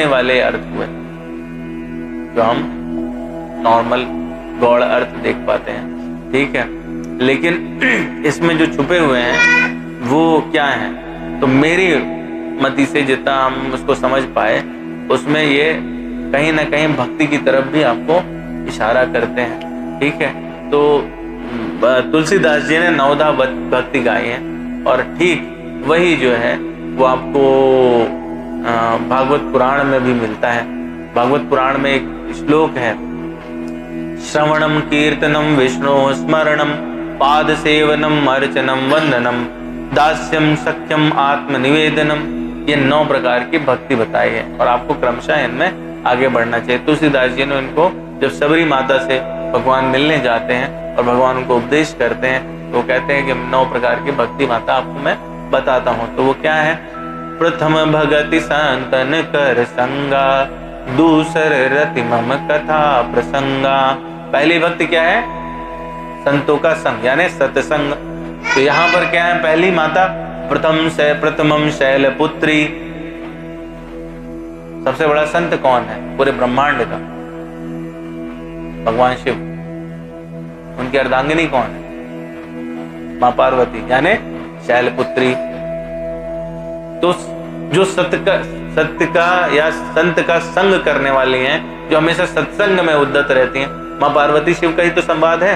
वाले अर्थ हुए जो हम नॉर्मल गौड़ अर्थ देख पाते हैं, ठीक है। लेकिन इसमें जो छुपे हुए हैं वो क्या हैं, तो मेरी मति से जितना हम उसको समझ पाए उसमें ये कहीं ना कहीं भक्ति की तरफ भी आपको इशारा करते हैं, ठीक है। तो तुलसीदास जी ने 9 भक्ति गाई है और ठीक वही जो है वो आपको भागवत पुराण में भी मिलता है। भागवत पुराण में एक श्लोक है, श्रवणम कीर्तनम विष्णु स्मरणम पाद सेवनम अर्चनम वंदनम दास्यम सख्यम आत्मनिवेदनम। ये 9 प्रकार की भक्ति बताई है और आपको क्रमशः इनमें आगे बढ़ना चाहिए। तुलसीदास जी ने इनको जब सबरी माता से भगवान मिलने जाते हैं और भगवान उनको उपदेश करते हैं तो वो कहते हैं कि 9 प्रकार की भक्ति माता आपको मैं बताता हूँ। तो वो क्या है, प्रथम भगति संतन कर संगा, दूसर रति मम कथा प्रसंगा। पहली भक्ति क्या है, संतों का संग यानी सत्संग। तो यहाँ पर क्या है, पहली माता प्रथमम शैलपुत्री। सबसे बड़ा संत कौन है पूरे ब्रह्मांड का, भगवान शिव। उनकी अर्धांगिनी कौन है, मां पार्वती यानी शैलपुत्री। तो जो सत्य का या संत का संग करने वाली हैं, जो हमेशा सत्संग में उद्यत रहती हैं, मां पार्वती शिव का ही तो संवाद है,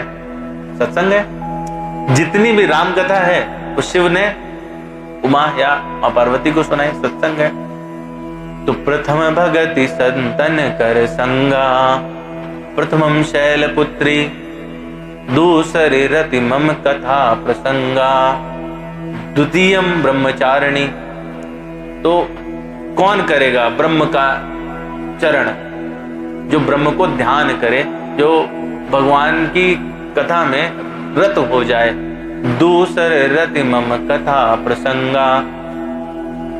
सत्संग है। जितनी भी राम कथा है वो शिव ने उमा या मां पार्वती को सुनाई, सत्संग है। तो प्रथम भगति संतन कर संगा, प्रथमम शैलपुत्री, दूसरी रति मम कथा प्रसंगा, द्वितीयम ब्रह्मचारिणी। तो कौन करेगा ब्रह्म का चरण, जो ब्रह्म को ध्यान करे, जो भगवान की कथा में रत हो जाए। दूसर रति मम कथा प्रसंगा।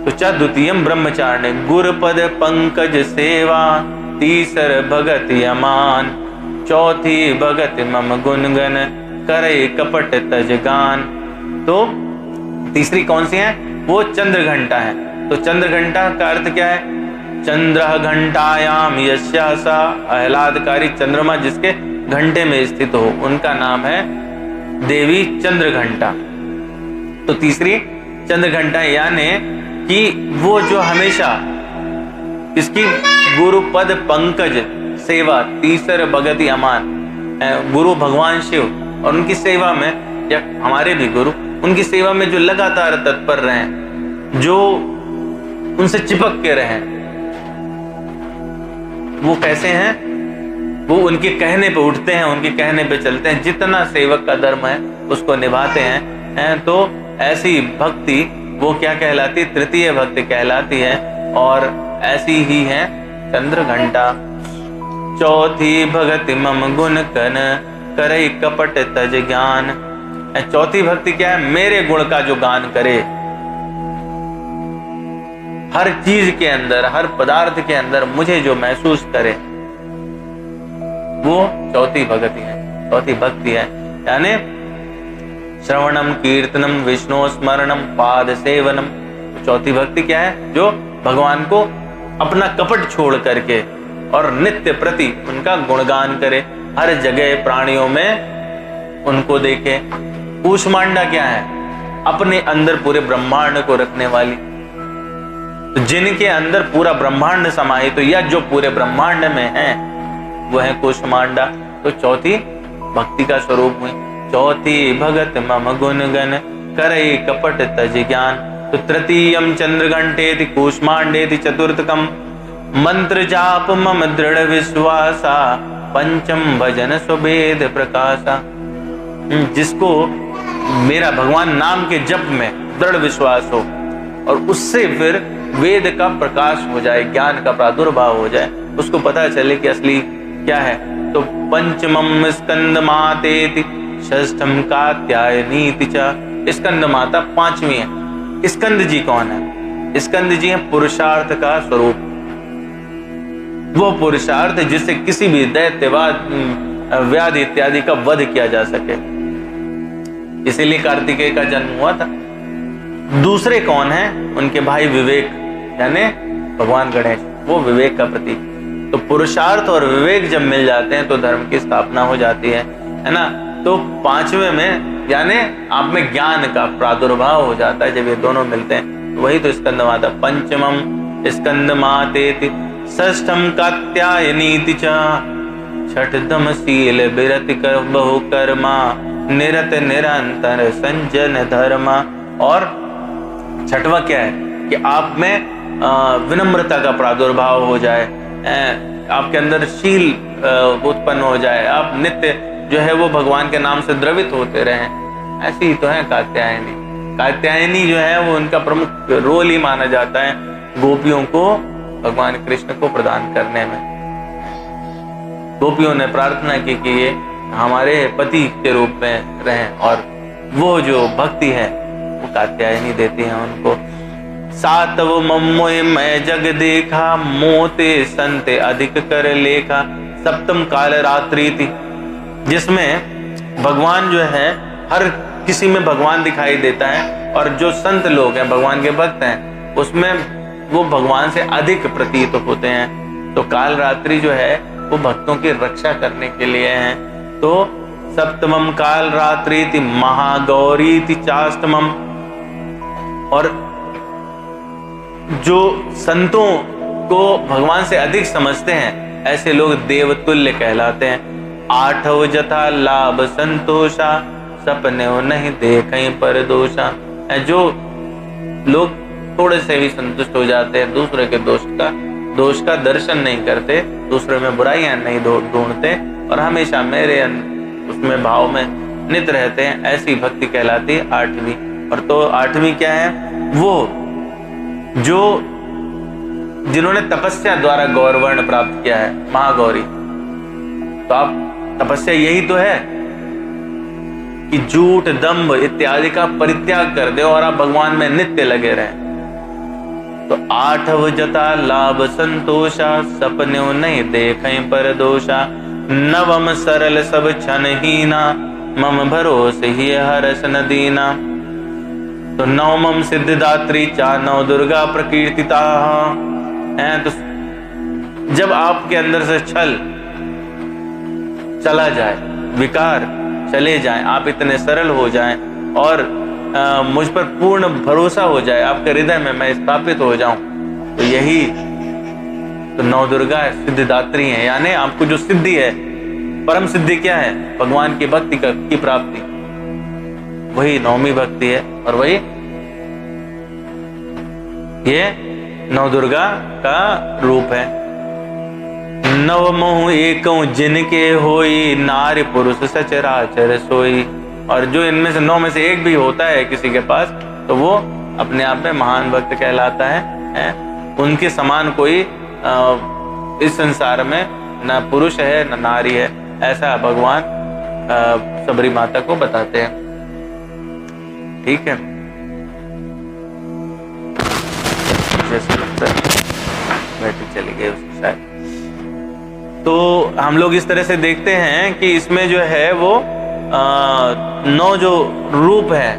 तो चा द्वितीयम ब्रह्मचारिणी, गुरुपद पंकज सेवा, तीसर भगत यमान, चौथी भगत मम गुणगन, करे कपट तजगान। तो तीसरी कौन सी है, वो चंद्र घंटा है। तो चंद्र घंटा का अर्थ क्या है, चंद्र घंटायाम यस्यासा, आह्लादकारी चंद्रमा जिसके घंटे में स्थित हो, उनका नाम है देवी चंद्र घंटा। तो तीसरी चंद्र घंटा यानी कि वो जो हमेशा इसकी गुरु पद पंकज सेवा, तीसर भगति अमान, गुरु भगवान शिव और उनकी सेवा में, या हमारे भी गुरु उनकी सेवा में जो लगातार तत्पर रहे, जो उनसे चिपक के रहे, वो कैसे हैं, वो उनके कहने पे उठते हैं, उनके कहने पे चलते हैं, जितना सेवक का धर्म है उसको निभाते हैं। तो ऐसी भक्ति वो क्या कहलाती, तृतीय भक्ति कहलाती है। और ऐसी ही है चंद्र घंटा। चौथी भक्ति मम गुण कन, करे कपट तज ज्ञान। चौथी भक्ति क्या है, मेरे गुण का जो गान करे, हर चीज के अंदर, हर पदार्थ के अंदर मुझे जो महसूस करे, वो चौथी भक्ति है, चौथी भक्ति है। यानी श्रवणम कीर्तनम विष्णु स्मरणम पाद सेवनम। चौथी भक्ति क्या है, जो भगवान को अपना कपट छोड़ करके और नित्य प्रति उनका गुणगान करे, हर जगह प्राणियों में उनको देखे। कूष्मांडा क्या है, अपने अंदर पूरे ब्रह्मांड को रखने वाली। तो जिनके अंदर पूरा ब्रह्मांड समाहित, तो या जो पूरे ब्रह्मांड में है वो है कूष्मांडा। तो चौथी भक्ति का स्वरूप हुई। चौथी भगत मम गुणगन, करे कपट तज ज्ञान। तो तृतीयम चंद्रघंटेति कूष्मांडेति चतुर्थकम, मंत्र जाप मम दृढ़ विश्वासा, पंचम भजन स्वभेद प्रकाशा। जिसको मेरा भगवान नाम के जप में दृढ़ विश्वास हो और उससे फिर वेद का प्रकाश हो जाए, ज्ञान का प्रादुर्भाव हो जाए, उसको पता चले कि असली क्या है। तो पंचमम स्कंद मातेति, षष्ठम कात्यायनीति च। स्कंद माता पांचवी है। स्कंद जी कौन है, स्कंद जी है पुरुषार्थ का स्वरूप। वो पुरुषार्थ जिससे किसी भी दैत्यवाद, व्याधि इत्यादि का वध किया जा सके, इसीलिए कार्तिकेय का जन्म हुआ था। दूसरे कौन है, उनके भाई विवेक यानी भगवान गणेश। वो विवेक का प्रतीक। तो पुरुषार्थ और विवेक जब मिल जाते हैं तो धर्म की स्थापना हो जाती है ना। तो पांचवें में यानी आप में ज्ञान का प्रादुर्भाव हो जाता है जब ये दोनों मिलते हैं। वही तो स्कंदमाता। पंचमम स्कंदमातेति षष्ठम कात्यायनीति च छठम शील विरति कर बहु कर्मा निरत निरंतर संजन धर्मा। और छठवा क्या है कि आप में विनम्रता का प्रादुर्भाव हो जाए, आपके अंदर शील उत्पन्न हो जाए, आप नित्य जो है वो भगवान के नाम से द्रवित होते रहें। ऐसी ही तो है कात्यायनी। कात्यायनी जो है वो उनका प्रमुख रोल ही माना जाता है गोपियों को भगवान कृष्ण को प्रदान करने में। गोपियों ने प्रार्थना की कि ये हमारे पति के रूप में रहें और वो जो भक्ति है वो कात्यायनी देती है उनको। सातव मम्मोय मैं जग देखा मोते संते अधिक कर लेखा। सप्तम काल रात्रि थी, जिसमें भगवान जो है हर किसी में भगवान दिखाई देता है और जो संत लोग हैं भगवान के भक्त हैं उसमें वो भगवान से अधिक प्रतीत होते हैं। तो काल रात्रि जो है वो भक्तों की रक्षा करने के लिए है। तो सप्तमम काल रात्रि थी महागौरी थी चाष्टमम। और जो संतों को भगवान से अधिक समझते हैं ऐसे लोग देवतुल्य कहलाते हैं। आठव जथा लाभ संतोषा सपने नहीं देखें पर दोषा। जो लोग थोड़े से भी संतुष्ट हो जाते हैं, दूसरे के दोष का दर्शन नहीं करते, दूसरे में बुराइयां नहीं ढूंढते और हमेशा मेरे उसमें भाव में नित रहते हैं, ऐसी भक्ति कहलाती है आठवीं। और तो आठवीं क्या है? वो जो जिन्होंने तपस्या द्वारा गौरवर्ण प्राप्त किया है, महागौरी। तो आप तपस्या यही तो है कि झूठ दंभ इत्यादि का परित्याग कर दे और आप भगवान में नित्य लगे रहें। तो आठव जता लाभ संतोषा सपने नहीं देखें पर दोषा। नवम सरल सब क्षण हीना मम भरोसे ही हरस न दीना। तो नवमम सिद्धिदात्री चा नव दुर्गा प्रकीर्तिता है। तो जब आपके अंदर से छल चला जाए, विकार चले जाएं, आप इतने सरल हो जाएं और मुझ पर पूर्ण भरोसा हो जाए, आपके हृदय में मैं स्थापित हो जाऊं, तो यही तो नव दुर्गा सिद्धिदात्री हैं। यानी आपको जो सिद्धि है, परम सिद्धि क्या है? भगवान की भक्ति की प्राप्ति, वही नवमी भक्ति है और वही ये नव दुर्गा का रूप है। नवमोह एकौ जिनके होई नारी पुरुष सचराचर सोई। और जो इनमें से नौ में से एक भी होता है किसी के पास तो वो अपने आप में महान भक्त कहलाता है। उनके समान कोई इस संसार में न पुरुष है न नारी है, ऐसा भगवान सबरी माता को बताते हैं। ठीक है, जैसे लगता है बैटरी चली गई उसकी शायद। तो हम लोग इस तरह से देखते हैं कि इसमें जो है वो 9 जो रूप है